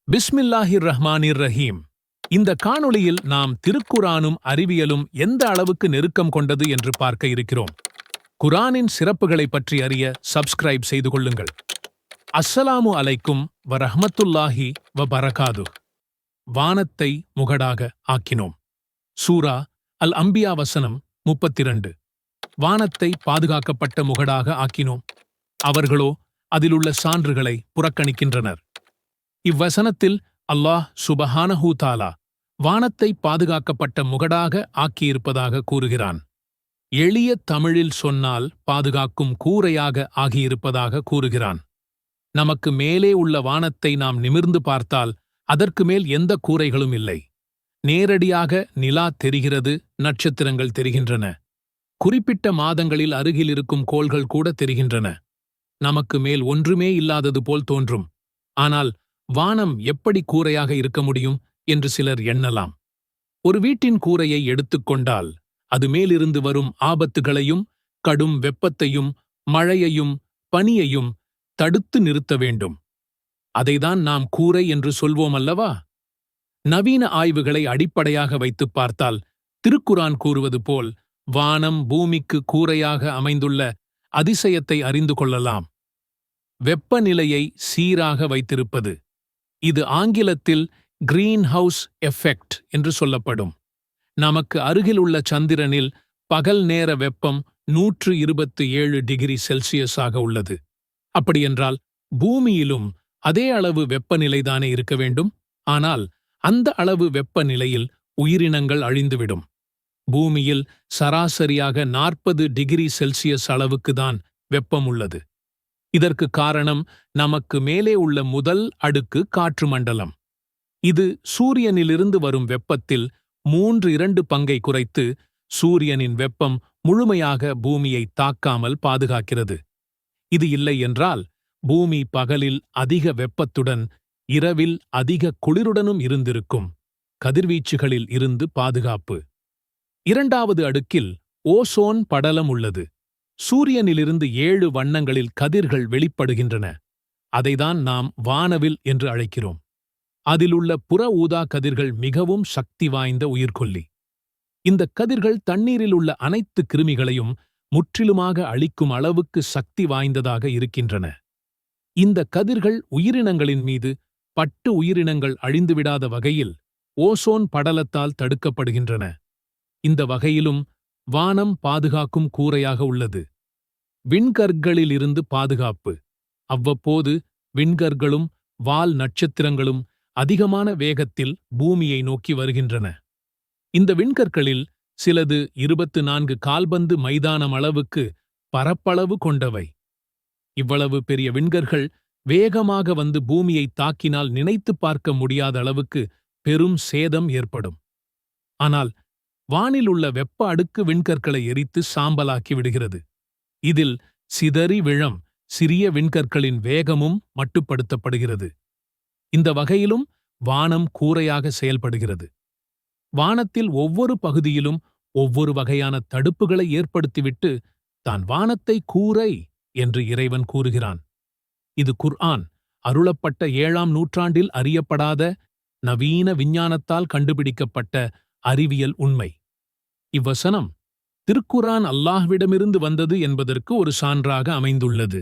பிஸ்மில்லாஹிர் ரஹ்மானிர் ரஹீம். இந்த காணொளியில் நாம் திருக்குரானும் அறிவியலும் எந்த அளவுக்கு நெருக்கம் கொண்டது என்று பார்க்க இருக்கிறோம். குரானின் சிறப்புகளை பற்றி அறிய சப்ஸ்கிரைப் செய்து கொள்ளுங்கள். அஸ்ஸலாமு அலைக்கும் வரஹ்மத்துல்லாஹி வபரகாதுஹ். வானத்தை முகடாக ஆக்கினோம். சூரா அல் அம்பியா வசனம் 32. வானத்தை பாதுகாக்கப்பட்ட முகடாக ஆக்கினோம். அவர்களோ அதிலுள்ள சான்றுகளை புறக்கணிக்கின்றனர். இவ்வசனத்தில் அல்லாஹ் சுபஹானஹு தஆலா வானத்தை பாதுகாக்கப்பட்ட முகடாக ஆக்கியிருப்பதாக கூறுகிறான். எளிய தமிழில் சொன்னால் பாதுகாக்கும் கூரையாக ஆகியிருப்பதாக கூறுகிறான். நமக்கு மேலே உள்ள வானத்தை நாம் நிமிர்ந்து பார்த்தால் அதற்கு மேல் எந்த கூரைகளும் இல்லை. நேரடியாக நிலா தெரிகிறது, நட்சத்திரங்கள் தெரிகின்றன. குறிப்பிட்ட மாதங்களில் அருகில் இருக்கும் கோள்கள் கூட தெரிகின்றன. நமக்கு மேல் ஒன்றுமே இல்லாதது போல் தோன்றும். ஆனால் வானம் எப்படி கூரையாக இருக்க முடியும் என்று சிலர் எண்ணலாம். ஒரு வீட்டின் கூரையை எடுத்துக்கொண்டால் அது மேலிருந்து வரும் ஆபத்துகளையும் கடும் வெப்பத்தையும் மழையையும் பனியையும் தடுத்து நிறுத்த வேண்டும். அதைதான் நாம் கூரை என்று சொல்வோம் அல்லவா? நவீன ஆய்வுகளை அடிப்படையாக வைத்துப் பார்த்தால் திருக்குரான் கூறுவது போல் வானம் பூமிக்கு கூரையாக அமைந்துள்ள அதிசயத்தை அறிந்து கொள்ளலாம். வெப்பநிலையை சீராக வைத்திருப்பது. இது ஆங்கிலத்தில் கிரீன் ஹவுஸ் எஃபெக்ட் என்று சொல்லப்படும். நமக்கு அருகிலுள்ள சந்திரனில் பகல் நேர வெப்பம் 127 டிகிரி செல்சியஸாக உள்ளது. அப்படியென்றால் பூமியிலும் அதே அளவு வெப்பநிலைதானே இருக்க வேண்டும்? ஆனால் அந்த அளவு வெப்பநிலையில் உயிரினங்கள் அழிந்துவிடும். பூமியில் சராசரியாக 40 டிகிரி செல்சியஸ் அளவுக்குதான் வெப்பம் உள்ளது. இதற்கு காரணம் நமக்கு மேலே உள்ள முதல் அடுக்கு காற்று மண்டலம். இது சூரியனிலிருந்து வரும் வெப்பத்தில் 3/2 பங்கை குறைத்து சூரியனின் வெப்பம் முழுமையாக பூமியை தாக்காமல் பாதுகாக்கிறது. இது இல்லை என்றால் பூமி பகலில் அதிக வெப்பத்துடன் இரவில் அதிக குளிருடனும் இருந்திருக்கும். கதிர்வீச்சுகளில் இருந்து பாதுகாப்பு. 2வது அடுக்கில் ஓசோன் படலம் உள்ளது. சூரியனிலிருந்து 7 வண்ணங்களில் கதிர்கள் வெளிப்படுகின்றன. அதைதான் நாம் வானவில் என்று அழைக்கிறோம். அதிலுள்ள புற ஊதா கதிர்கள் மிகவும் சக்தி வாய்ந்த உயிர்கொல்லி. இந்த கதிர்கள் தண்ணீரில் உள்ள அனைத்து கிருமிகளையும் முற்றிலுமாக அழிக்கும் அளவுக்கு சக்தி வாய்ந்ததாக இருக்கின்றன. இந்த கதிர்கள் உயிரினங்களின் மீது பட்டு உயிரினங்கள் அழிந்துவிடாத வகையில் ஓசோன் படலத்தால் தடுக்கப்படுகின்றன. இந்த வகையிலும் வானம் பாதுகாக்கும் கூரையாக உள்ளது. விண்கற்களிலிருந்து பாதுகாப்பு. அவ்வப்போது விண்கற்களும் வால் நட்சத்திரங்களும் அதிகமான வேகத்தில் பூமியை நோக்கி வருகின்றன. இந்த விண்கற்களில் சிலது 24 கால்பந்து மைதானம் அளவுக்கு பரப்பளவு கொண்டவை. இவ்வளவு பெரிய விண்கற்கள் வேகமாக வந்து பூமியை தாக்கினால் நினைத்துப் பார்க்க முடியாத அளவுக்கு பெரும் சேதம் ஏற்படும். ஆனால் வானில் உள்ள வெப்ப அடுக்கு விண்கற்களை எரித்து சாம்பலாக்கி விடுகிறது. இதில் சிதறி விழும் சிறிய விண்கற்களின் வேகமும் மட்டுப்படுத்தப்படுகிறது. இந்த வகையிலும் வானம் கூரையாக செயல்படுகிறது. வானத்தில் ஒவ்வொரு பகுதியிலும் ஒவ்வொரு வகையான தடுப்புகளை ஏற்படுத்திவிட்டு தான் வானத்தை கூரை என்று இறைவன் கூறுகிறான். இது குர்ஆன் அருளப்பட்ட 7ஆம் நூற்றாண்டில் அறியப்படாத நவீன விஞ்ஞானத்தால் கண்டுபிடிக்கப்பட்ட அறிவியல் உண்மை. இவ்வசனம் திருக்குரான் அல்லாஹ்விடமிருந்து வந்தது என்பதற்கு ஒரு சான்றாக அமைந்துள்ளது.